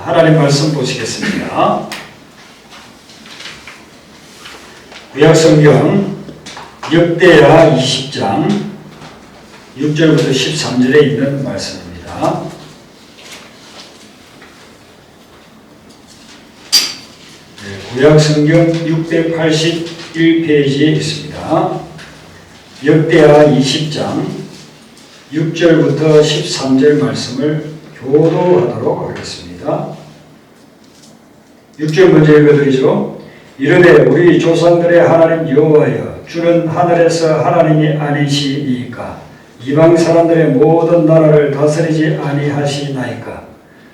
하나님 말씀 보시겠습니다. 구약성경 역대하 20장 6절부터 13절에 있는 말씀입니다. 구약성경 681페이지에 있습니다. 역대하 20장 6절부터 13절 말씀을 교도하도록 하겠습니다. 6절 먼저 읽어드리죠. 이르되 우리 조상들의 하나님 여호와여, 주는 하늘에서 하나님이 아니시니까 이방 사람들의 모든 나라를 다스리지 아니하시나이까.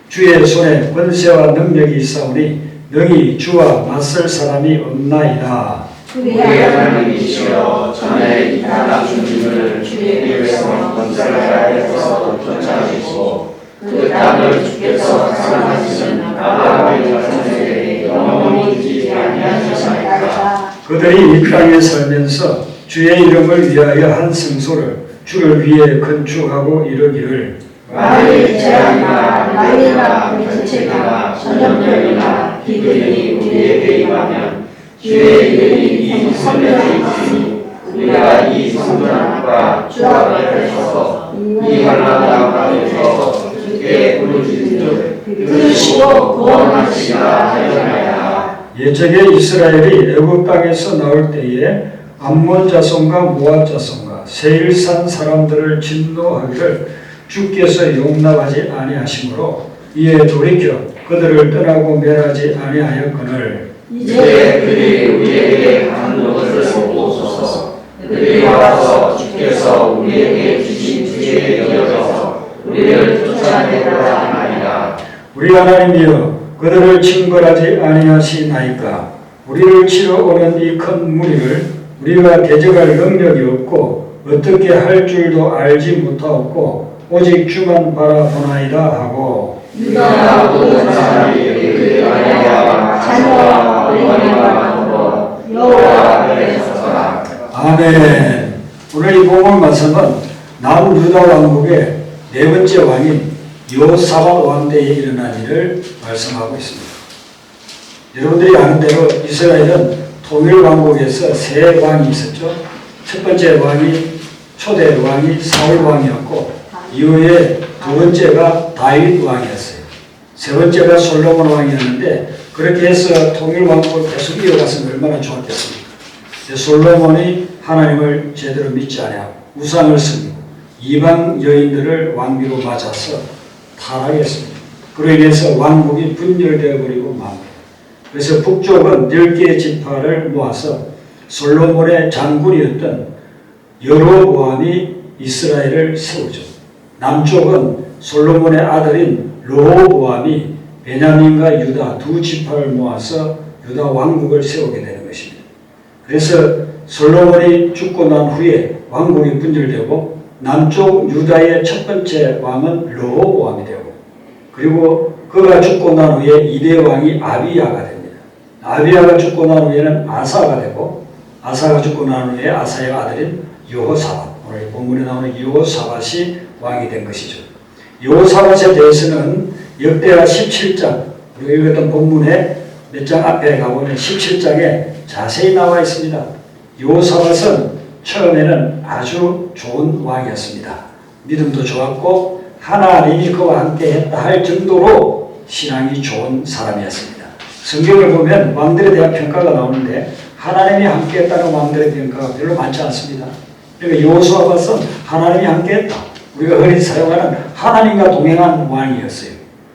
주의 손에 권세와 능력이 있사오니 능히 주와 맞설 사람이 없나이다. 우리 하나님이시여, 전에 이 땅 주민을 주의 입에서 건설하여서 쫓아내시고 그 땅을 주께서 사랑하시는 아브라함의 자손에게 영원히 주지 아니하시나이까. 그들이 이 땅에 살면서 주의 이름을 위하여 한 성소를 주를 위해 건축하고 이르기를 만일 재앙이나 난이나 병책이나 전염병이나 비들이 우리에게 임하면 주의 이름이 이 성전에 있으니 우리가 이 성전 앞과 주 앞에 서서 이 환난 가운데서 주께 부르짖는 들으시고 구원하시라 하였나이다. 옛적에 이스라엘이 애굽 땅에서 나올 때에 암몬 자손과 모압 자손과 세일산 사람들을 진노하기를 주께서 용납하지 아니하시므로 이에 돌이켜 그들을 떠나고 멸하지 아니하였거늘 이제 그들이 우리에게 하는 것을 보소서. 그들이 와서 주께서 우리에게 주신 주의 여겨서 우리를 쫓아내고자 하나이다. 우리 하나님이여, 그들을 징벌하지 아니하시나이까. 우리를 치러 오는 이 큰 무리를 우리가 대적할 능력이 없고 어떻게 할 줄도 알지 못하옵고 오직 주만 바라보나이다 하고 유다 모든 사람이 그의 아내와 자녀와 어린아이와 더불어 여호와 앞에 서서라. 아멘. 오늘 이 본문 말씀은 남유다 왕국의 네 번째 왕인 여호사밧 왕 때에 일어난 일을 말씀하고 있습니다. 여러분들이 아는 대로 이스라엘은 통일 왕국에서 세 왕이 있었죠. 첫 번째 왕이 초대 왕이 사울 왕이었고 이후에 두 번째가 다윗 왕이었어요. 세 번째가 솔로몬 왕이었는데 그렇게 해서 통일 왕국을 계속 이어갔으면 얼마나 좋았겠습니까? 솔로몬이 하나님을 제대로 믿지 않아 우상을 섬기고 이방 여인들을 왕비로 맞아서 타락했습니다. 그로 인해서 왕국이 분열되어 버리고 맙니다. 그래서 북쪽은 10개의 지파를 모아서 솔로몬의 장군이었던 여로보암이 이스라엘을 세우죠. 남쪽은 솔로몬의 아들인 르호보암이 베냐민과 유다 두 지파를 모아서 유다 왕국을 세우게 되는 것입니다. 그래서 솔로몬이 죽고 난 후에 왕국이 분열되고 남쪽 유다의 첫 번째 왕은 르호보암이 되고 그리고 그가 죽고 난 후에 2대 왕이 아비야가 됩니다. 아비야가 죽고 난 후에는 아사가 되고 아사가 죽고 난 후에 아사의 아들인 여호사밧, 오늘 본문에 나오는 여호사밧이 왕이 된 것이죠. 여호사밧에 대해서는 역대하 17장, 우리가 읽었던 본문에 몇 장 앞에 가보면 17장에 자세히 나와 있습니다. 여호사밧은 처음에는 아주 좋은 왕이었습니다. 믿음도 좋았고 하나님이 그와 함께 했다 할 정도로 신앙이 좋은 사람이었습니다. 성경을 보면 왕들에 대한 평가가 나오는데 하나님이 함께 했다는 왕들의 평가가 별로 많지 않습니다. 그러니까 여호사밧은 하나님이 함께 했다. 우리가 흔히 사용하는 하나님과 동행한 왕이었어요.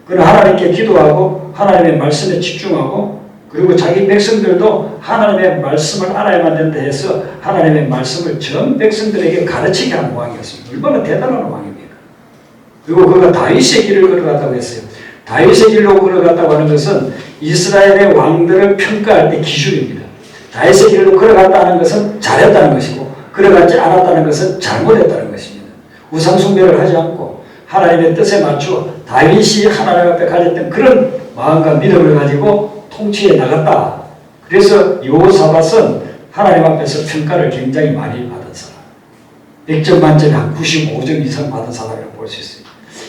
그는 하나님께 기도하고 하나님의 말씀에 집중하고 그리고 자기 백성들도 하나님의 말씀을 알아야만 된다 해서 하나님의 말씀을 전 백성들에게 가르치게 하는 왕이었습니다. 얼마나 대단한 왕입니까? 그리고 그가 다윗의 길을 걸어갔다고 했어요. 다윗의 길로 걸어갔다고 하는 것은 이스라엘의 왕들을 평가할 때 기준입니다. 다윗의 길로 걸어갔다는 것은 잘했다는 것이고 걸어가지 않았다는 것은 잘못했다는 것입니다. 우상숭배를 하지 않고 하나님의 뜻에 맞추어 다윗이 하나님 앞에 가졌던 그런 마음과 믿음을 가지고 통치해 나갔다. 그래서 여호사밧은 하나님 앞에서 평가를 굉장히 많이 받은 사람. 100점 만점에 한 95점 이상 받은 사람이라고 볼 수 있어요.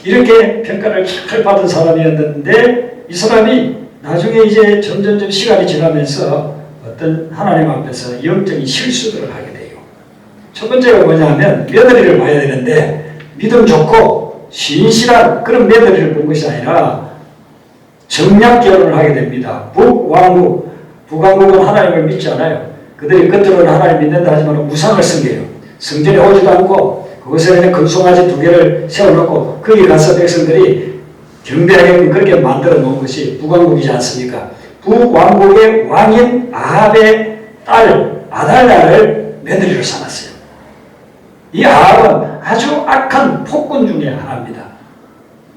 이렇게 평가를 잘 받은 사람이었는데 이 사람이 나중에 이제 점점점 시간이 지나면서 어떤 하나님 앞에서 영적인 실수들을 하게 돼요. 첫 번째가 뭐냐면 며느리를 봐야 되는데 믿음 좋고 신실한 그런 며느리를 본 것이 아니라 정략 결혼을 하게 됩니다. 북왕국은 하나님을 믿지 않아요. 그들이 겉으로는 하나님을 믿는다 하지만 우상을 섬겨요. 성전에 오지도 않고 그곳에 금송아지 2개를 세워놓고 거기 가서 백성들이 경배하게끔 그렇게 만들어 놓은 것이 북왕국이지 않습니까? 북왕국의 왕인 아합의 딸 아달랴를 며느리로 삼았어요. 이 아합은 아주 악한 폭군 중에 하나입니다.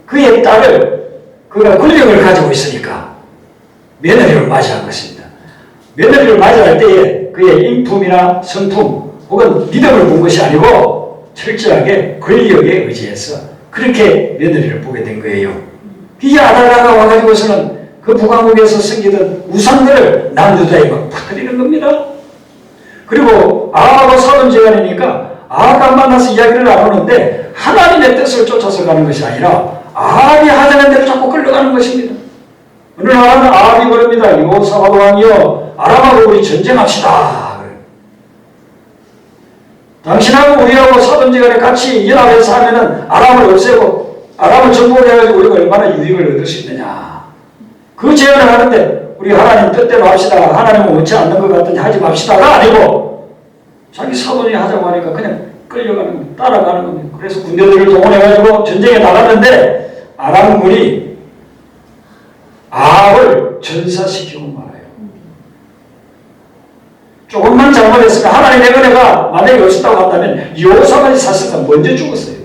그의 딸을 그가 권력을 가지고 있으니까 며느리를 맞이한 것입니다. 며느리를 맞이할 때에 그의 인품이나 성품 혹은 믿음을 본 것이 아니고 철저하게 권력에 의지해서 그렇게 며느리를 보게 된 거예요. 이 아달랴가 와가지고서는 그 북왕국에서 섬기던 우상들을 남유다에 막 퍼뜨리는 겁니다. 그리고 아합하고 사돈지간이니까 아합과 만나서 이야기를 나누는데 하나님의 뜻을 쫓아서 가는 것이 아니라 아합이 하자는 대로 자꾸 끌려가는 것입니다. 어느 날은 아합이 그럽니다. 여호사밧 왕이여 아람하고 우리 전쟁합시다. 당신하고 우리하고 사돈지간에 같이 연합해서 하면은 아람을 없애고 아람을 정복해가지고 우리가 얼마나 유익을 얻을 수 있느냐. 그 제안을 하는데 우리 하나님 뜻대로 합시다. 하나님은 원치 않는 것 같더니 하지 맙시다가 아니고 자기 사돈이 하자고 하니까 그냥 끌려가는 겁니다. 따라가는 겁니다. 그래서 군대들을 동원해가지고 전쟁에 나갔는데 아람군이 아합을 전사시키고 말아요. 조금만 잘못했으면 하나님의 은혜가 만약에 없었다고 한다면 여호사밧이 사실상 먼저 죽었어요.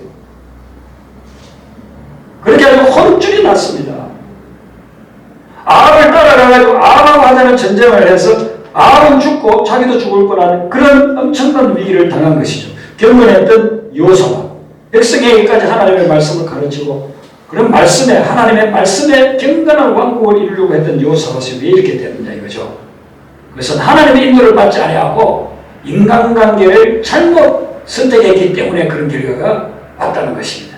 그렇게 아주 혼쭐이 났습니다. 아합을 따라가가지고 아합하고 하자는 전쟁을 해서 아합은 죽고 자기도 죽을 뻔한 그런 엄청난 위기를 당한 것이죠. 경건했던 여호사밧, 백성에게까지 하나님의 말씀을 가르치고 그런 말씀에 하나님의 말씀에 경건한 왕국을 이루려고 했던 여호사밧이 왜 이렇게 됐느냐 이거죠. 그것은 하나님의 인도를 받지 아니하고 인간관계를 잘못 선택했기 때문에 그런 결과가 왔다는 것입니다.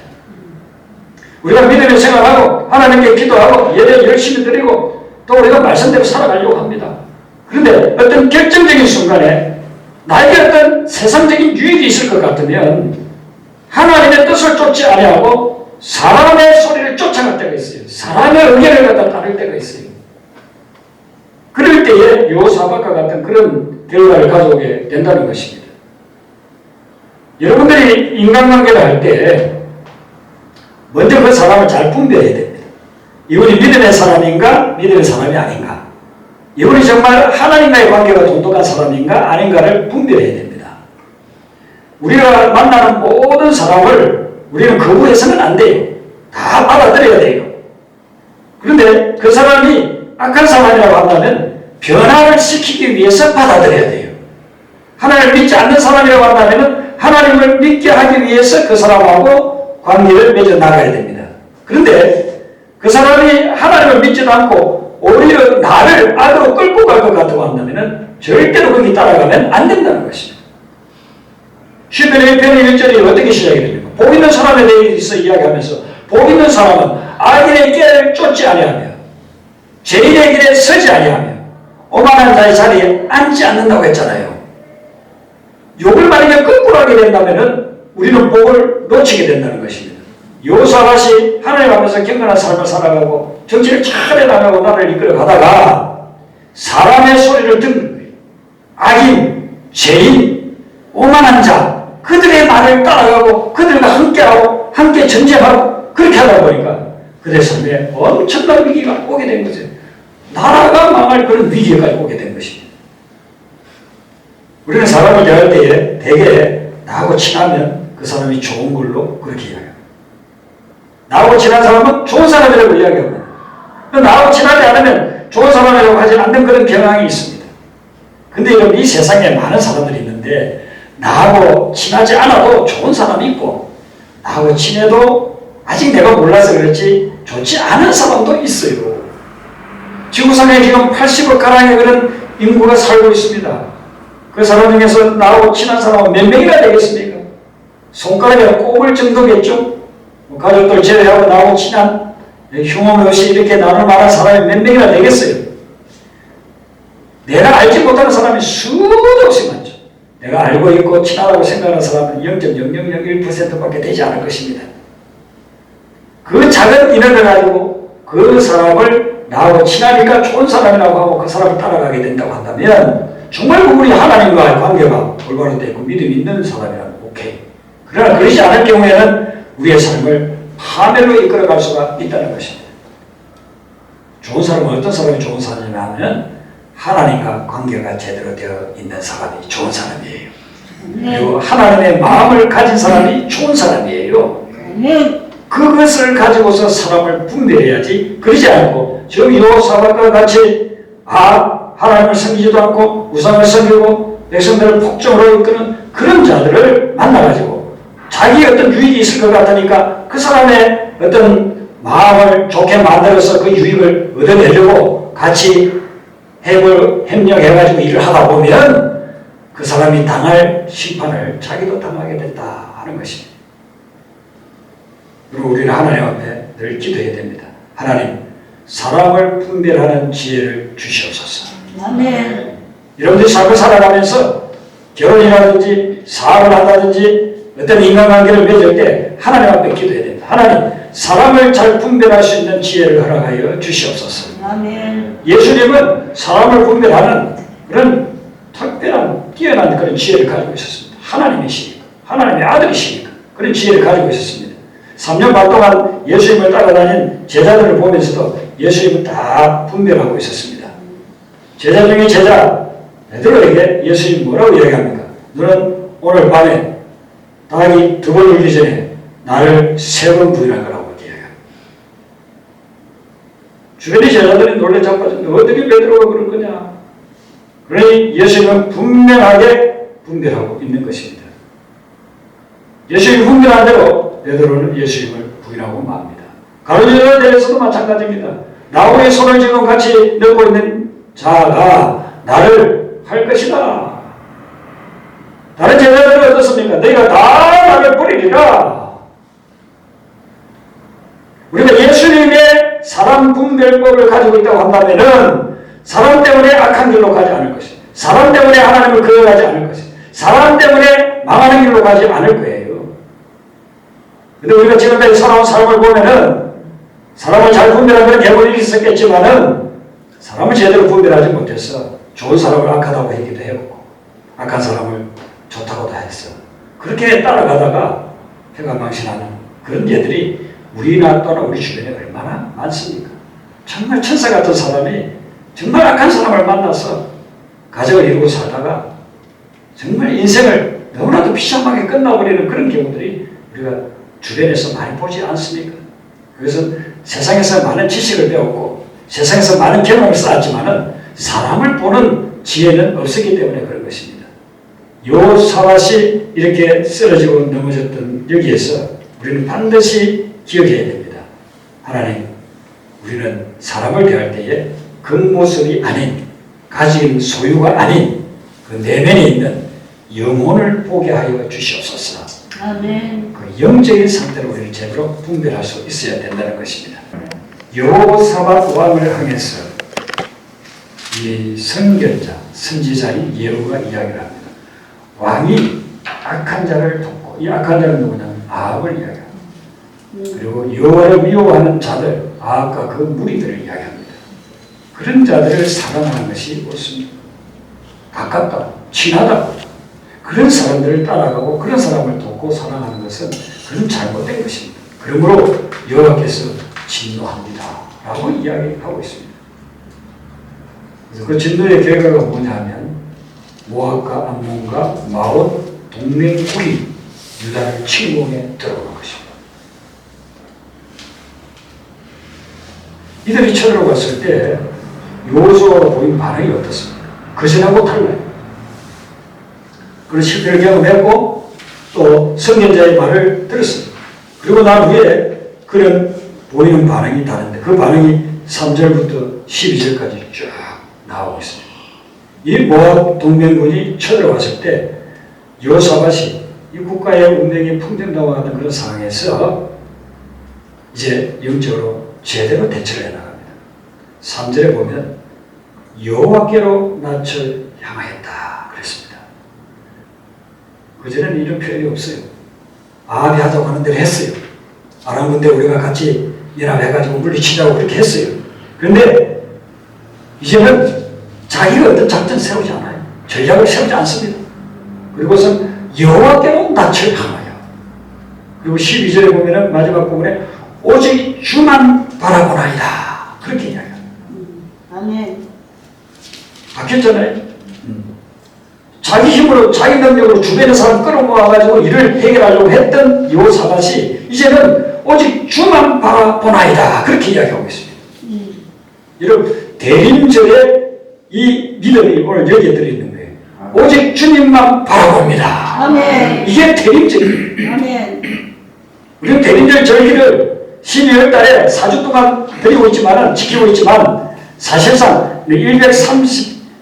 우리가 믿음의 생활하고 하나님께 기도하고 예배 열심히 드리고 또 우리가 말씀대로 살아가려고 합니다. 그런데 어떤 결정적인 순간에 나에게 어떤 세상적인 유익이 있을 것 같으면 하나님의 뜻을 쫓지 아니하고 사람의 소리를 쫓아갈 때가 있어요. 사람의 의견을 갖다 따를 때가 있어요. 그럴 때에 여호사밧과 같은 그런 결과를 가져오게 된다는 것입니다. 여러분들이 인간관계를 할 때 먼저 그 사람을 잘 분별해야 됩니다. 이분이 믿음의 사람인가 믿음의 사람이 아닌가, 이분이 정말 하나님과의 관계가 돈독한 사람인가 아닌가를 분별해야 됩니다. 우리가 만나는 모든 사람을 우리는 거부해서는 안 돼요. 다 받아들여야 돼요. 그런데 그 사람이 악한 사람이라고 한다면 변화를 시키기 위해서 받아들여야 돼요. 하나님을 믿지 않는 사람이라고 한다면 하나님을 믿게 하기 위해서 그 사람하고 관계를 맺어 나가야 됩니다. 그런데 그 사람이 하나님을 믿지도 않고 오히려 나를 악으로 끌고 갈 것 같다고 한다면 절대로 거기 따라가면 안 된다는 것입니다. 시편의 1편의 1절이 어떻게 시작이 됩니까? 복 있는 사람에 대해서 이야기하면서 복 있는 사람은 악인의 길을 쫓지 아니하며 죄인의 길에 서지 아니하며 오만한 자의 자리에 앉지 않는다고 했잖아요. 욕을 만약에 거꾸로 하게 된다면 우리는 복을 놓치게 된다는 것입니다. 여호사밧이 하나님 앞에서 경건한 삶을 살아가고 정치를 잘 나가고 나를 이끌어 가다가 사람의 소리를 듣는 거예요. 악인, 죄인, 오만한 자, 그들의 말을 따라가고 그들과 함께하고 함께 전쟁하고 그렇게 하다 보니까 그들의 삶에 엄청난 위기가 오게 된 거죠. 나라가 망할 그런 위기까지 오게 된 것입니다. 우리는 사람을 대할 때에 대개 나하고 친하면 그 사람이 좋은 걸로 그렇게 이야기합니다. 나하고 친한 사람은 좋은 사람이라고 이야기합니다. 나하고 친하지 않으면 좋은 사람이라고 하지 않는 그런 경향이 있습니다. 근데 여러분, 이 세상에 많은 사람들이 있는데 나하고 친하지 않아도 좋은 사람이 있고 나하고 친해도 아직 내가 몰라서 그렇지 좋지 않은 사람도 있어요. 지구상에 지금 80억 가량의 그런 인구가 살고 있습니다. 그 사람 중에서 나하고 친한 사람은 몇 명이나 되겠습니까? 손가락에 꼽을 정도겠죠? 가족들 제외하고 나하고 친한 흉험 없이 이렇게 나눌 만한 사람이 몇 명이나 되겠어요? 내가 알지 못하는 사람이 수도 없이 많죠. 내가 알고 있고 친하다고 생각하는 사람은 0.0001%밖에 되지 않을 것입니다. 그 작은 인연을 가지고 그 사람을 나하고 친하니까 좋은 사람이라고 하고 그 사람을 따라가게 된다고 한다면 정말 우리 하나님과의 관계가 올바로 되고 믿음이 있는 사람이라면 오케이. 그러나 그러지 않을 경우에는 우리의 삶을 파멸로 이끌어갈 수가 있다는 것입니다. 좋은 사람은 어떤 사람이 좋은 사람이냐 하면 하나님과 관계가 제대로 되어 있는 사람이 좋은 사람이에요. 그리고 하나님의 마음을 가진 사람이 좋은 사람이에요. 그것을 가지고서 사람을 분별해야지 그러지 않고 지금 여호사밧과 같이 하나님을 섬기지도 않고 우상을 섬기고 백성들을 폭정으로 이끄는 그런 자들을 만나가지고 자기 어떤 유익이 있을 것 같으니까 그 사람의 어떤 마음을 좋게 만들어서 그 유익을 얻어내려고 같이 협력해가지고 일을 하다 보면 그 사람이 당할 심판을 자기도 당하게 된다 하는 것입니다. 그리고 우리는 하나님 앞에 늘 기도해야 됩니다. 하나님, 사람을 분별하는 지혜를 주시옵소서. 아멘. 여러분들이 삶을 살아가면서 결혼이라든지 사업을 한다든지 어떤 인간관계를 맺을 때 하나님 앞에 기도해야 됩니다. 하나님, 사람을 잘 분별할 수 있는 지혜를 허락하여 주시옵소서. 아멘. 예수님은 사람을 분별하는 그런 특별한 뛰어난 그런 지혜를 가지고 있었습니다. 하나님이시니까, 하나님의 아들이시니까 그런 지혜를 가지고 있었습니다. 3년 반 동안 예수님을 따라다닌 제자들을 보면서도 예수님은 다 분별하고 있었습니다. 제자 중에 제자 베드로에게 예수님이 뭐라고 이야기합니까? 너는 오늘 밤에 닭이 2번 울기 전에 나를 3번 부인할 거라고 이야기합니다. 주변의 제자들이 놀래 자빠졌는데 어떻게 베드로가 그럴 거냐? 그러니 예수님은 분명하게 분별하고 있는 것입니다. 예수님이 분별한 대로 베드로는 예수님을 부인하고 맙니다. 가룟유다에 대해서도 마찬가지입니다. 나무에 손을 지금 같이 넣고 있는 자가 나를 할 것이다. 다른 제자들은 어떻습니까? 너희가 다 나를 버리리라. 우리가 예수님의 사람 분별법을 가지고 있다고 한다면은 사람 때문에 악한 길로 가지 않을 것입니다. 사람 때문에 하나님을 거역하지 않을 것입니다. 사람 때문에 망하는 길로 가지 않을 거예요. 근데 우리가 지금까지 살아온 삶을 보면은 사람을 잘 분별하는 계보들이 있었겠지만은 사람을 제대로 분별하지 못해서 좋은 사람을 악하다고 했기도 했고 악한 사람을 좋다고도 했어. 그렇게 따라가다가 해가 망신하는 그런 예들이 우리나 또는 우리 주변에 얼마나 많습니까? 정말 천사 같은 사람이 정말 악한 사람을 만나서 가정을 이루고 살다가 정말 인생을 너무나도 비참하게 끝나버리는 그런 경우들이 우리가 주변에서 많이 보지 않습니까? 그래서 세상에서 많은 지식을 배웠고 세상에서 많은 경험을 쌓았지만은 사람을 보는 지혜는 없었기 때문에 그런 것입니다. 여호사밧이 이렇게 쓰러지고 넘어졌던 여기에서 우리는 반드시 기억해야 됩니다. 하나님, 우리는 사람을 대할 때에 겉모습이 아닌 가진 소유가 아닌 그 내면에 있는 영혼을 보게 하여 주시옵소서. 아멘. 그 영적인 상태로 우리를 제대로 분별할 수 있어야 된다는 것입니다. 여호사밧 왕을 향해서 이 선견자, 선지자인 예후가 이야기를 합니다. 왕이 악한 자를 돕고 이 악한 자는 누구냐면 아합을 이야기합니다. 그리고 여호와를 미워하는 자들, 아합과 그 무리들을 이야기합니다. 그런 자들을 사랑하는 것이 옳습니다. 가깝다, 친하다. 그런 사람들을 따라가고 그런 사람을 돕고 사랑하는 것은 그런 잘못된 것입니다. 그러므로 여호와께서 진노합니다. 라고 이야기하고 있습니다. 그래서 그 진노의 결과가 뭐냐 하면 모압과 암몬과 마온 동맹국이 유다를 침공해 들어오는 것입니다. 이들이 쳐들어갔을 때 여호수아가 보인 반응이 어떻습니까? 그전하고 달라요. 그런 실패를 경험했고 또 선견자의 말을 들었습니다. 그리고 난 후에 그런 보이는 반응이 다른데 그 반응이 3절부터 12절까지 쭉 나오고 있습니다. 이 모압 동맹군이 쳐들어왔을 때 여호사밧이 이 국가의 운명이 풍전당하는 그런 상황에서 이제 영적으로 제대로 대처를 해나갑니다. 3절에 보면 여호와께로 낯을 향하였다 그랬습니다. 그전에는 이런 표현이 없어요. 아합이 하자고 하는 대로 했어요. 아람 군대 우리가 같이 연합해가지고 물리치자고 그렇게 했어요. 그런데 이제는 자기가 어떤 작전 세우지 않아요. 전략을 세우지 않습니다. 그리고선 여호와께로 낯을 향하여. 그리고 12절에 보면은 마지막 부분에 오직 주만 바라보나이다 그렇게 이야기합니다. 아멘. 바뀌었잖아요. 자기 힘으로 자기 능력으로 주변의 사람 끌어모아가지고 일을 해결하려고 했던 여호사밧이 이제는 오직 주만 바라보나이다 그렇게 이야기하고 있습니다. 여러분 대림절에 이 믿음이 오늘 여기에 들어있는 거예요. 오직 주님만 바라봅니다. 아멘. 이게 대림절이에요. 아멘. 우리는 대림절 절기를 12월 달에 4주 동안 드리고 있지만 지키고 있지만 사실상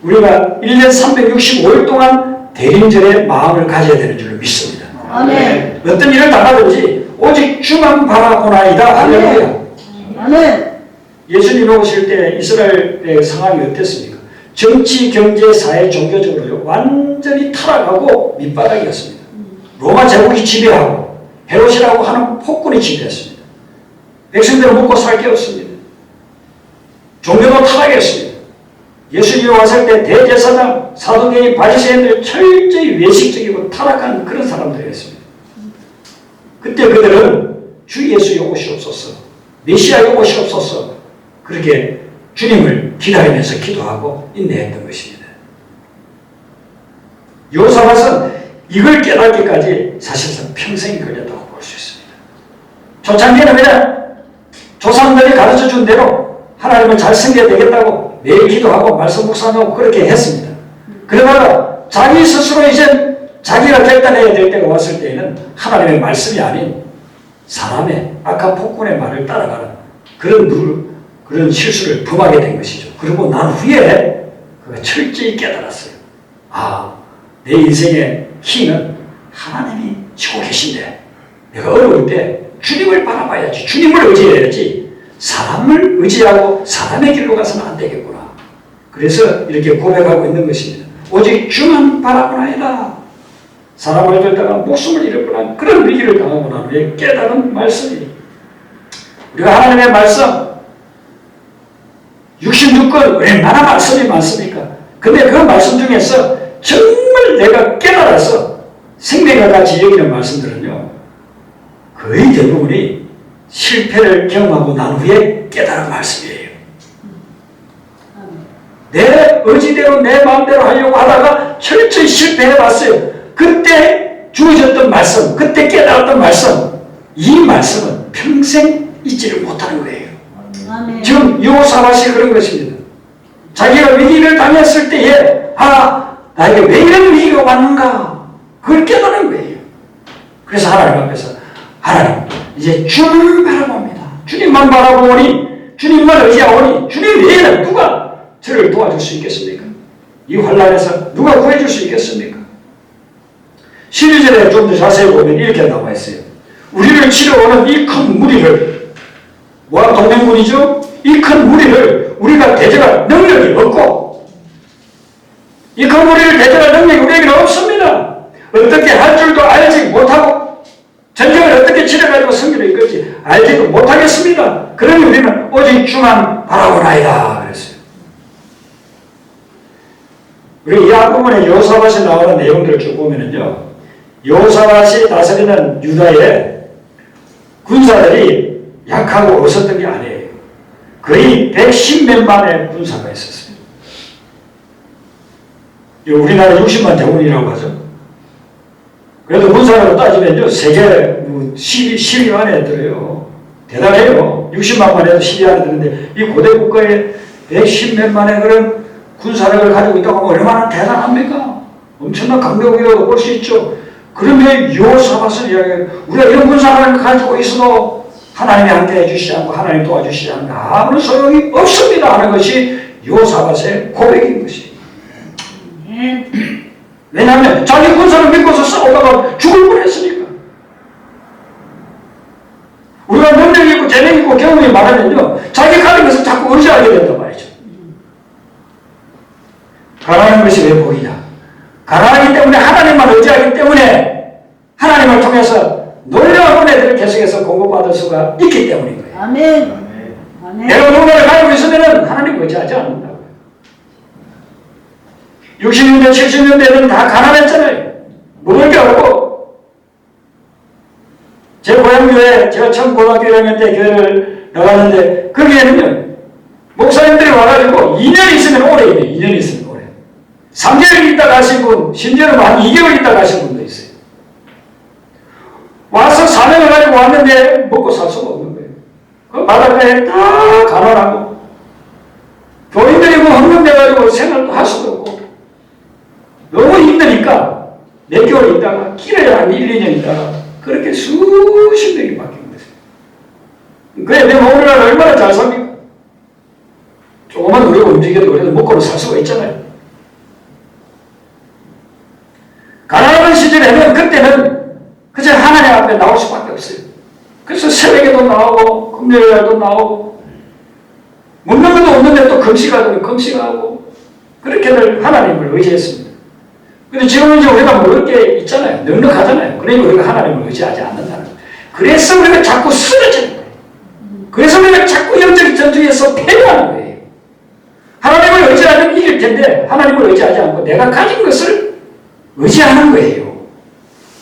우리가 1년 365일 동안 대림절에 마음을 가져야 되는 줄로 믿습니다. 아멘. 어떤 일을 당하든지 오직 주만 바라보나이다. 할렐루야. 아멘. 예수님 오실 때 이스라엘의 상황이 어땠습니까? 정치, 경제, 사회, 종교적으로 완전히 타락하고 밑바닥이었습니다. 로마 제국이 지배하고 헤롯이라고 하는 폭군이 지배했습니다. 백성들은 먹고 살게 없습니다. 종교도 타락했습니다. 예수님이 왔을 때 대제사장, 사도계의 바리새인들 철저히 외식적이고 타락한 그런 사람들이었습니다. 그때 그들은 주 예수의 오시 없어서 메시아의 오시 없어서 그렇게 주님을 기다리면서 기도하고 인내했던 것입니다. 여호사밧은 이걸 깨닫기까지 사실상 평생이 걸렸다고 볼 수 있습니다. 초창기에는 그냥 조상들이 가르쳐준 대로 하나님을 잘 섬겨야 되겠다고 매일 기도하고 말씀 묵상하고 그렇게 했습니다. 그러다가 자기 스스로 이제 자기가 결단해야 될 때가 왔을 때에는 하나님의 말씀이 아닌 사람의 악한 폭군의 말을 따라가는 그런 실수를 범하게 된 것이죠. 그리고 난 후에 그가 철저히 깨달았어요. 아, 내 인생의 힘은 하나님이 지고 계신데 내가 어려울 때 주님을 바라봐야지, 주님을 의지해야지 사람을 의지하고 사람의 길로 가서는 안 되겠구나. 그래서 이렇게 고백하고 있는 것입니다. 오직 주만 바라보나이다. 사람을 들다가 목숨을 잃었구나. 그런 위기를 당하고 난 후에 깨달은 말씀이 우리가 하나님의 말씀 66권 얼마나 말씀이 많습니까? 근데 그 말씀 중에서 정말 내가 깨달아서 생명과 같이 여기는 말씀들은요 거의 대부분이 실패를 경험하고 난 후에 깨달은 말씀이에요. 내 의지대로 내 마음대로 하려고 하다가 철저히 실패해봤어요. 그때 주어졌던 말씀, 그때 깨달았던 말씀, 이 말씀은 평생 잊지를 못하는 거예요. 아멘. 지금 여호사밧이 그런 것입니다. 자기가 위기를 당했을 때에 나에게 왜 이런 위기가 왔는가 그걸 깨달은 거예요. 그래서 하나님 앞에서 하나님 이제 주님을 바라봅니다. 주님만 바라보니 주님만 의지하오니 주님 외에는 누가 저를 도와줄 수 있겠습니까? 이 환난에서 누가 구해줄 수 있겠습니까? 12절에 좀 더 자세히 보면 이렇게 나와 있어요. 우리를 치러오는 이 큰 무리를 뭐가 동맹군이죠? 이 큰 무리를 우리가 대적할 능력이 없고 이 큰 무리를 대적할 능력이 우리에게는 없습니다. 어떻게 할 줄도 알지 못하고 전쟁을 어떻게 치러가지고 승리를 이끌지 알지도 못하겠습니다. 그러니 우리는 오직 주만 바라보나이다 그랬어요. 우리 이 앞부분에 여호사밧이 나오는 내용들을 쭉 보면은요, 여호사밧이 다스리는 유다의 군사들이 약하고 없었던 게 아니에요. 거의 110몇만의 군사가 있었어요. 우리나라 60만 대군이라고 하죠. 그래도 군사로 따지면요, 세계 10위 안에 들어요. 대단해요. 60만만 해도 10위 안에 드는데, 이 고대 국가에 110몇만의 그런 군사력을 가지고 있다고 하면 얼마나 대단합니까? 엄청난 강력이라고 볼 수 있죠. 그런데 여호사밧은 이야기해요. 우리가 이런 군사력을 가지고 있어도 하나님이 함께 해주시지 않고 하나님 도와주시지 않고 아무런 소용이 없습니다 하는 것이 여호사밧의 고백인 것이에요. 왜냐하면 자기 군사를 믿고서 싸우다가 죽을 뻔했으니까. 우리가 능력이 있고 재능이 있고 그리고 경험이 많으면요, 자기 가진 것을 자꾸 의지하게 된단 말이죠. 가난한 것이 왜 복이냐? 가난하기 때문에, 하나님만 의지하기 때문에 하나님을 통해서 놀라운 은혜들을 계속해서 공급받을 수가 있기 때문인 거예요. 아멘. 아멘. 내가 뭔가를 가지고 있으면 하나님을 의지하지 않는다고요. 60년대, 70년대에는 다 가난했잖아요. 먹을 게 없고. 제 고향교회, 제가 처음 고등학교 1학년 때 교회를 나갔는데, 거기에는요, 목사님들이 와가지고 2년 있으면 오래 있네요. 2년 있으면 오래. 3개월 있다 가신 분, 심지어는 한 2개월 있다 가신 분도 있어요. 와서 사명을 가지고 왔는데 먹고 살 수가 없는 거예요. 그 바닷가에 다 가난하고, 교인들이 뭐 헌금돼가지고 생활도 할 수도 없고, 너무 힘드니까 몇 개월 있다가, 길어야 한 1, 2년 있다가, 그렇게 수십 명이 바뀐 거예요. 그래, 내가 오늘날 얼마나 잘 삽니까? 조금만 우리가 움직여도 그래도 먹고는 살 수가 있잖아요. 가난한 시절에는 그때는 그저 하나님 앞에 나올 수밖에 없어요. 그래서 새벽에도 나오고 금요일날도 나오고 먹는 것도 없는데 또 금식하더니 금식하고 그렇게들 하나님을 의지했습니다. 근데 지금은 이제 우리가 모를 게 있잖아요. 넉넉하잖아요. 그러니까 우리가 하나님을 의지하지 않는다는 거예요. 그래서 우리가 자꾸 쓰러지는 거예요. 그래서 우리가 자꾸 영적 전투에서 패배하는 거예요. 하나님을 의지하면 이길 텐데 하나님을 의지하지 않고 내가 가진 것을 의지하는 거예요.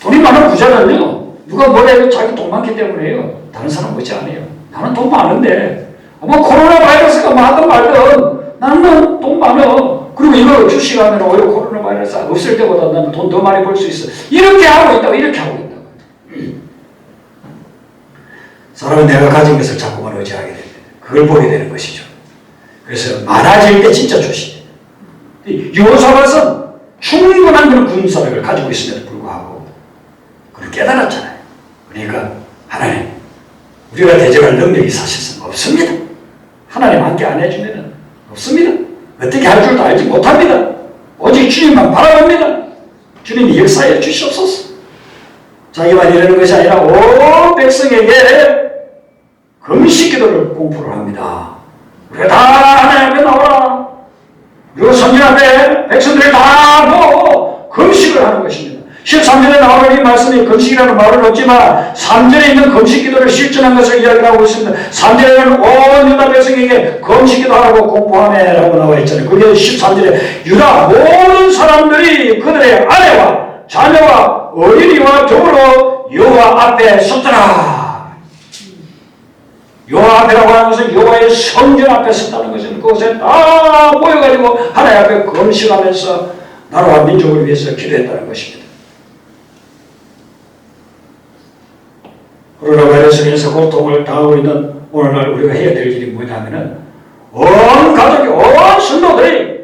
돈이 많은 부자는요, 누가 뭐라 해도 자기 돈 많기 때문에요. 다른 사람 의지 안 해요. 나는 돈 많은데, 뭐 코로나 바이러스가 많든 말든 나는 돈 많아. 그리고 이거 주식하면 오히려 코로나 바이러스 없을 때보다 나는 돈 더 많이 벌 수 있어. 이렇게 하고 있다고, 이렇게 하고 있다고. 사람은 내가 가진 것을 자꾸만 의지하게 됩니다. 그걸 보게 되는 것이죠. 그래서 많아질 때 진짜 조심해요. 여호사밧은 충분한 그런 군사력을 가지고 있음에도 불구하고 그걸 깨달았잖아요. 그러니까 하나님, 우리가 대적할 능력이 사실상 없습니다. 하나님 함께 안 해주면 없습니다. 어떻게 할 줄도 알지 못합니다. 오직 주님만 바라봅니다. 주님이 역사해 주시옵소서. 자기만 이러는 것이 아니라 온 백성에게 금식 기도를 공포를 합니다. 우리가 다 하나님 앞에 나오라. 그리고 성전 앞에 백성들이 다 모으고 금식을 하는 것입니다. 13절에 나오는 이 말씀이 금식이라는 말은 없지만 3절에 있는 금식 기도를 실천한 것을 이야기하고 있습니다. 3절에는 온 유다 백성에게 금식 기도하라고 공포하매라고 나와 있잖아요. 그게 13절에 유다 모든 사람들이 그들의 아내와 자녀와 어린이와 더불어 여호와 앞에 섰더라. 여호와 앞에라고 하는 것은 여호와의 성전 앞에 섰다는 것은 그곳에 다 모여가지고 하나님 앞에 금식하면서 나라와 민족을 위해서 기도했다는 것입니다. 코로나 바이러스로 인해서 고통을 당하고 있는 오늘날 우리가 해야 될 일이 뭐냐면은 온 가족이, 온 성도들이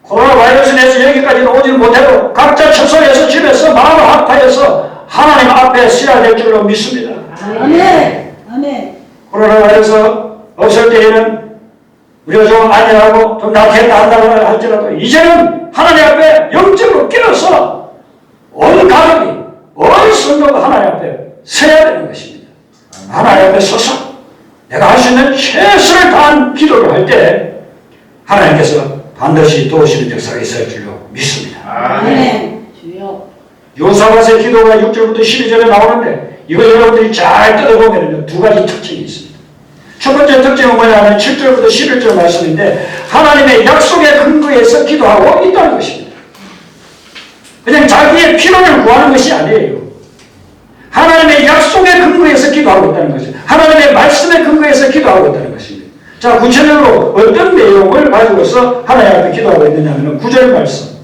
코로나 바이러스로 인해서 여기까지는 오지 못해도 각자 처소에서 집에서 마음을 합하여서 하나님 앞에 서야 될 줄로 믿습니다. 아멘. 아멘. 코로나 바이러스 없을 때에는 우리가 좀 안전하고 좀 낫겠다 한다고 할지라도 이제는 하나님 앞에 영적으로 깨어서 온 가족이, 온 성도가 하나님 앞에 서야 되는 것입니다. 하나님 앞에 서서 내가 할 수 있는 최선을 다한 기도를 할 때 하나님께서 반드시 도우시는 역사가 있을 줄로 믿습니다. 아멘. 주여. 여호사밧의 기도가 6절부터 12절에 나오는데 이거 여러분들이 잘 뜯어보면 두 가지 특징이 있습니다. 첫 번째 특징은 뭐냐면 7절부터 11절 말씀인데 하나님의 약속의 근거에서 기도하고 있다는 것입니다. 그냥 자기의 필요를 구하는 것이 아니에요. 하나님의 약속의 근거에서 기도하고 있다는 것입니다. 하나님의 말씀의 근거에서 기도하고 있다는 것입니다. 자, 구체적으로 어떤 내용을 가지고서 하나님 앞에 기도하고 있느냐면 9절 말씀.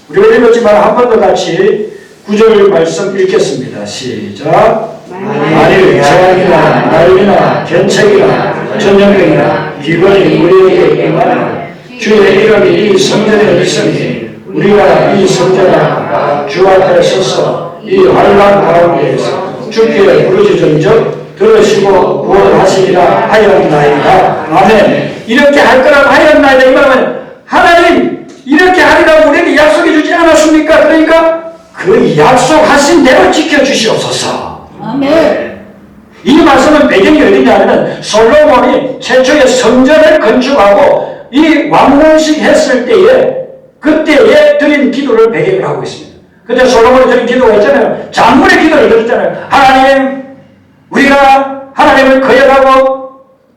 우리가 읽었지만 한 번 더 같이 9절 말씀 읽겠습니다. 시작. 만일 재앙이나 난리나 견책이나 전염병이나 비건이 우리에게 임하면 주의 이름이 이 성전에 있으니 우리가 이 성전 앞 주 앞에 서서 이 환난 가운데에서 주께 부르짖은즉 들으시고 구원하시리라 하였나이다. 아멘. 이렇게 할 거라고 하였나이다. 이 말은 하나님 이렇게 하리라고 우리에게 약속해 주지 않았습니까? 그러니까 그 약속하신 대로 지켜주시옵소서. 아멘. 이 말씀은 배경이 어디냐면 솔로몬이 최초의 성전을 건축하고 이 완공식 했을 때에 그때에 드린 기도를 배경으로 하고 있습니다. 그때 솔로몬이 드린 기도가 있잖아요. 장문의 기도를 드렸잖아요. 하나님, 우리가 하나님을 거역하고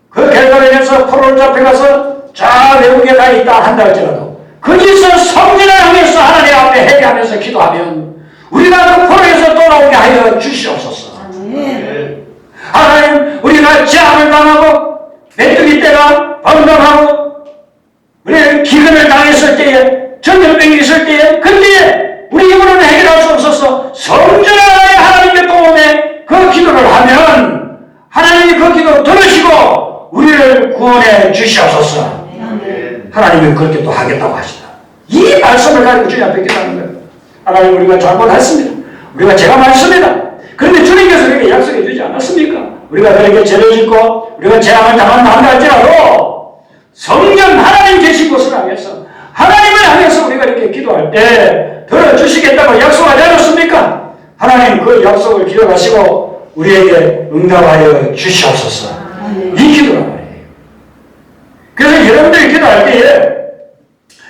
그 결과로 인해서 포로를 잡혀가서 저 외국에 가 있다 한다 할지라도 거기서 성전을 향해서 하나님 앞에 회개하면서 기도하면 우리가 그 포로에서 돌아오게 하여 주시옵소서. 아멘. 하나님, 우리가 재앙을 당하고 메뚜기 떼가 번성하고 우리 기근을 당했을 때에 전염병이 있을 때에 그때에 우리 힘으로는 해결할 수 없어서 성전을 하나님께 도움에 그 기도를 하면 하나님이 그 기도를 들으시고 우리를 구원해 주시옵소서. 하나님이 그렇게 또 하겠다고 하시다. 이 말씀을 가지고 주님 앞에 기도하는 거예요. 하나님, 우리가 잘못했습니다. 우리가 죄가 많습니다. 그런데 주님께서 우리에게 약속해 주지 않았습니까? 우리가 그렇게 죄를 짓고 우리가 재앙을 당한다 할지라도 성전 하나님 계신 곳을 향해서 하나님을 향해서 우리가 이렇게 기도할 때 들어주시겠다고 약속하지 않았습니까? 하나님 그 약속을 기억하시고 우리에게 응답하여 주시옵소서. 이 기도란 말이에요. 그래서 여러분들이 기도할 때에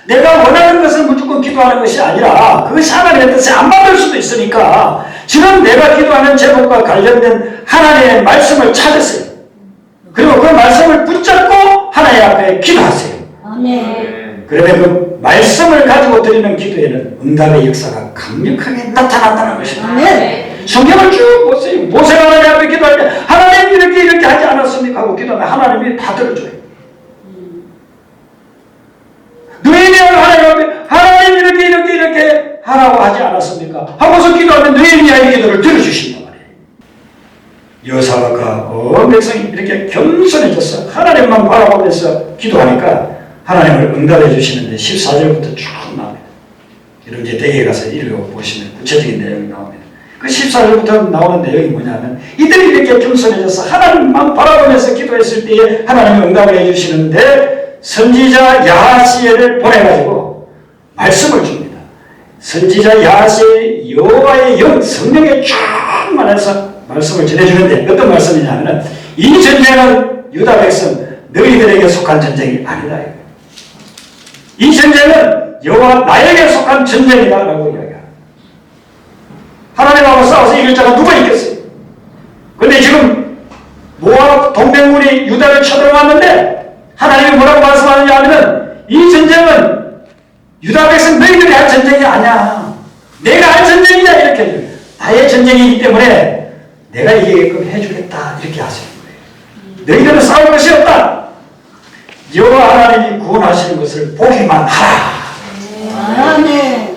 내가 원하는 것을 무조건 기도하는 것이 아니라 그것이 하나님의 뜻에 안 맞을 수도 있으니까 지금 내가 기도하는 제목과 관련된 하나님의 말씀을 찾으세요. 그리고 그 말씀을 붙잡고 하나님 앞에 기도하세요. 아멘. 그러면 그 말씀을 가지고 드리는 기도에는 응답의 역사가 강력하게 나타난다는 것입니다. 아멘. 성경을 쭉 보세요. 모세가 하나님 앞에 기도할 때 하나님 이렇게 하지 않았습니까? 하고 기도하면 하나님이 다 들어줘요. 느헤미야가 하나님 앞에 하나님 이렇게 하라고 하지 않았습니까? 하고서 기도하면 느헤미야의 기도를 들어주신단 말이에요. 여호사밧과 온 백성이 이렇게 겸손해져서 하나님만 바라보면서 기도하니까 하나님을 응답해 주시는데 14절부터 쭉 나옵니다. 여러분 이제 댁에 가서 읽어보시면 구체적인 내용이 나옵니다. 그 14절부터 나오는 내용이 뭐냐면 이들이 이렇게 겸손해져서 하나님만 바라보면서 기도했을 때에 하나님이 응답을 해주시는데 선지자 야하시엘을 보내가지고 말씀을 줍니다. 선지자 야하시엘 여호와의 영 성령에 충만해서 말씀을 전해주는데 어떤 말씀이냐면 이 전쟁은 유다 백성 너희들에게 속한 전쟁이 아니다. 이 전쟁은 여호와 나에게 속한 전쟁이다 라고 이야기합니다. 하나님하고 싸워서 이길 자가 누가 있겠어요? 그런데 지금 모압 동맹군이 유다를 쳐들어왔는데 하나님이 뭐라고 말씀하느냐 하면 이 전쟁은 유다 백성 너희들이 할 전쟁이 아니야. 내가 할 전쟁이야 이렇게 나의 전쟁이기 때문에 내가 이기게끔 해주겠다 이렇게 하시는 거예요. 너희들은 싸울 것이 없다. 여호와 하나님이 구원하시는 것을 보기만 하라. 아멘.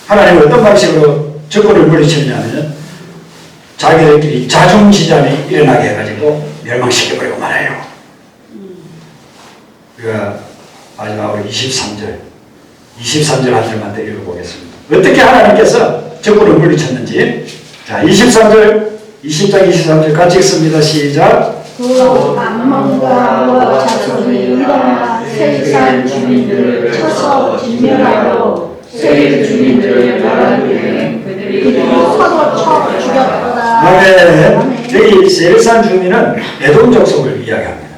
하나님은 어떤 방식으로 적군을 물리치느냐면 자기들끼리 자중지장이 일어나게 해가지고 멸망시켜버리고 말아요. 우리가 마지막으로 23절 한 절만 더 읽어보겠습니다. 어떻게 하나님께서 적군을 물리쳤는지. 자, 23절, 20장 23절 같이 읽습니다. 시작. 그 암몬과 모압 자손이 일어나 세상 주민들을 쳐서 진멸하고 세계 주민들을 말하기에 그들이 서로 쳐 죽였더라. 아멘. 여기 세일산 주민은 에돔 족속을 이야기합니다.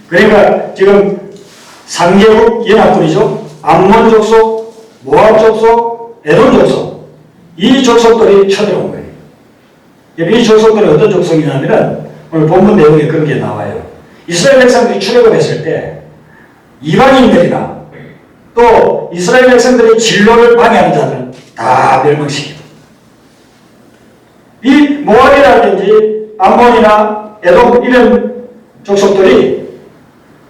그러니까 지금 3개국 연합군이죠. 암몬 족속, 모압 족속, 에돔 족속. 이 족속들이 쳐들어온 거예요. 이 족속들은 어떤 족속이냐면 오늘 본문 내용에 그런 게 나와요. 이스라엘 백성들이 출애굽했을 때 이방인들이나 또 이스라엘 백성들의 진로를 방해하는 자들은 다 멸망시키고 이 모압이라든지 암몬이나 에돔 이런 족속들이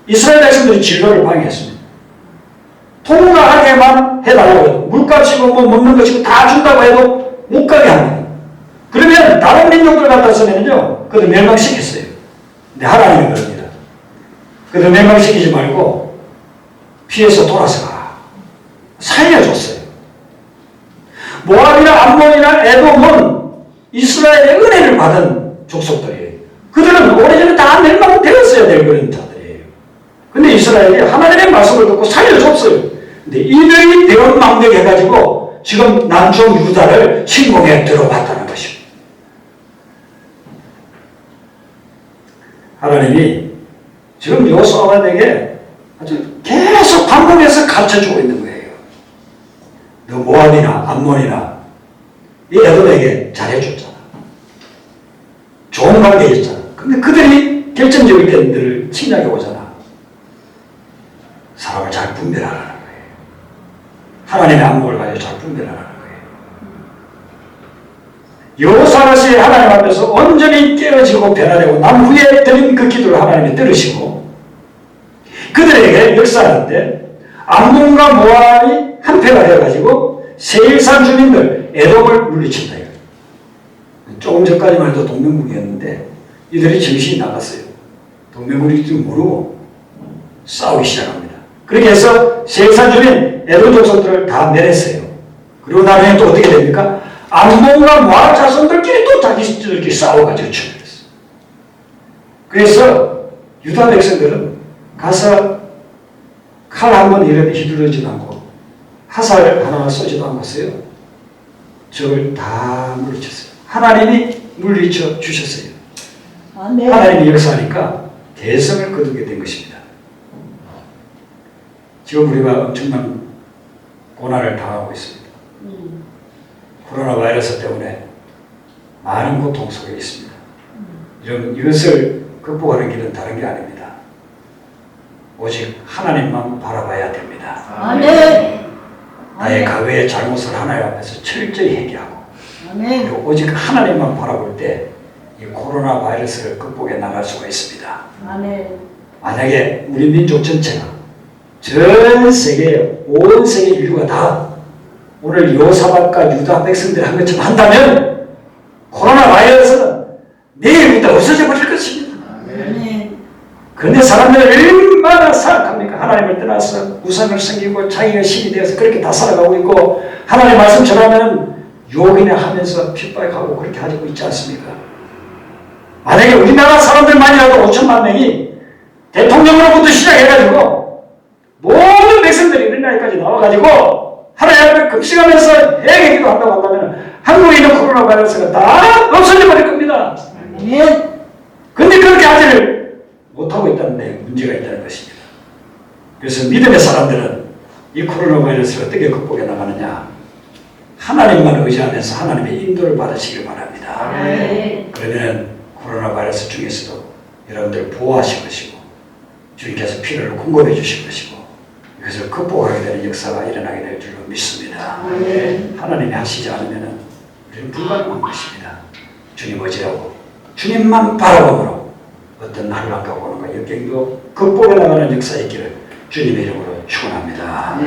이스라엘 백성들의 진로를 방해했습니다. 통과하게만 해달라고 해도 물값이고 뭐 먹는 것이고 다 준다고 해도 못 가게 합니다. 그러면 다른 민족들 같았으면요 그들 멸망시켰어요. 근데 하나님은 그럽니다. 그들 멸망시키지 말고 피해서 돌아서 가. 살려줬어요. 모압이나 암몬이나 에돔은 이스라엘의 은혜를 받은 족속들이에요. 그들은 오래전에 다 멸망되었어야 될 그런 자들이에요. 근데 이스라엘이 하나님의 말씀을 듣고 살려줬어요. 근데 이들이 대언망대해가지고 지금 남쪽 유다를 침공에 들어봤다는 것입니다. 하나님이 지금 여호수아에게 아주 계속 반복해서 가르쳐주고 있는 거예요. 너 모압이나 암몬이나 이 에돔에게 잘해줬잖아. 좋은 관계였잖아. 근데 그들이 결정적일 때 너를 침략해 오잖아. 사람을 잘 분별하라는 거예요. 하나님의 안목을 가지고 잘 분별하라는 거예요. 여호사밧이 하나님 앞에서 온전히 깨어지고 변화되고 난 후에 드린 그 기도를 하나님이 들으시고 그들에게 역사하는데 암몬과 모압이 한패가 되어가지고 세일산 주민들 에돔을 물리친다. 조금 전까지만 해도 동맹국이었는데 이들이 정신이 나갔어요. 동맹국인지 모르고 싸우기 시작합니다. 그렇게 해서 세일산 주민 에돔 족속들을 다 멸했어요. 그리고 나중에 또 어떻게 됩니까? 암몬과 모압 자손들끼리 또 자기들끼리 싸워가지고 죽였어요. 그래서 유다 백성들은 가서 칼 한 번 이렇게 휘두르지도 않고 화살 하나 쏘지도 않았어요. 적을 다 물리쳤어요. 하나님이 물리쳐 주셨어요. 아멘. 하나님이 역사하니까 대성을 거두게 된 것입니다. 지금 우리가 엄청난 고난을 당하고 있습니다. 코로나 바이러스 때문에 많은 고통 속에 있습니다. 이것을 극복하는 길은 다른 게 아닙니다. 오직 하나님만 바라봐야 됩니다. 아멘. 나의 과거의 잘못을 하나님 앞에서 철저히 회개하고 아멘. 그리고 오직 하나님만 바라볼 때 이 코로나 바이러스를 극복해 나갈 수가 있습니다. 아멘. 만약에 우리 민족 전체가 전 세계, 온 세계 인류가 다 오늘 여호사밧과 유다 백성들이 한 것처럼 한다면 코로나 바이러스는 내일부터 없어져 버릴 것입니다. 아멘. 그런데 사람들은 얼마나 사악합니까? 하나님을 떠나서 우상을 섬기고 자기가 신이 되어서 그렇게 다 살아가고 있고 하나님 말씀 전하면 욕이나 하면서 핍박하고 그렇게 하고 있지 않습니까? 만약에 우리나라 사람들만이라도 5천만 명이 대통령으로부터 시작해가지고 모든 백성들이 우리나라까지 나와가지고 하나님 앞에 금식하면서 회개기도 한다고 한다면 한국에 있는 코로나 바이러스가 다 없어져 버릴 겁니다. 아멘. 그런데 그렇게 하지를 못하고 있다는 데 문제가 있다는 것입니다. 그래서 믿음의 사람들은 이 코로나 바이러스를 어떻게 극복해 나가느냐? 하나님만 의지하면서 하나님의 인도를 받으시길 바랍니다. 아멘. 그러면 코로나 바이러스 중에서도 여러분들 보호하실 것이고 주님께서 피를 공급해 주실 것이고 이것을 극복하게 되는 역사가 일어나게 될 줄로 믿습니다. 아멘. 하나님이 하시지 않으면 우리는 불가능한 것입니다. 주님 의지하고 주님만 바라봄으로 어떤 난관과 고난과 역경도 극복해 나가는 역사 있기를 주님의 이름으로 축원합니다.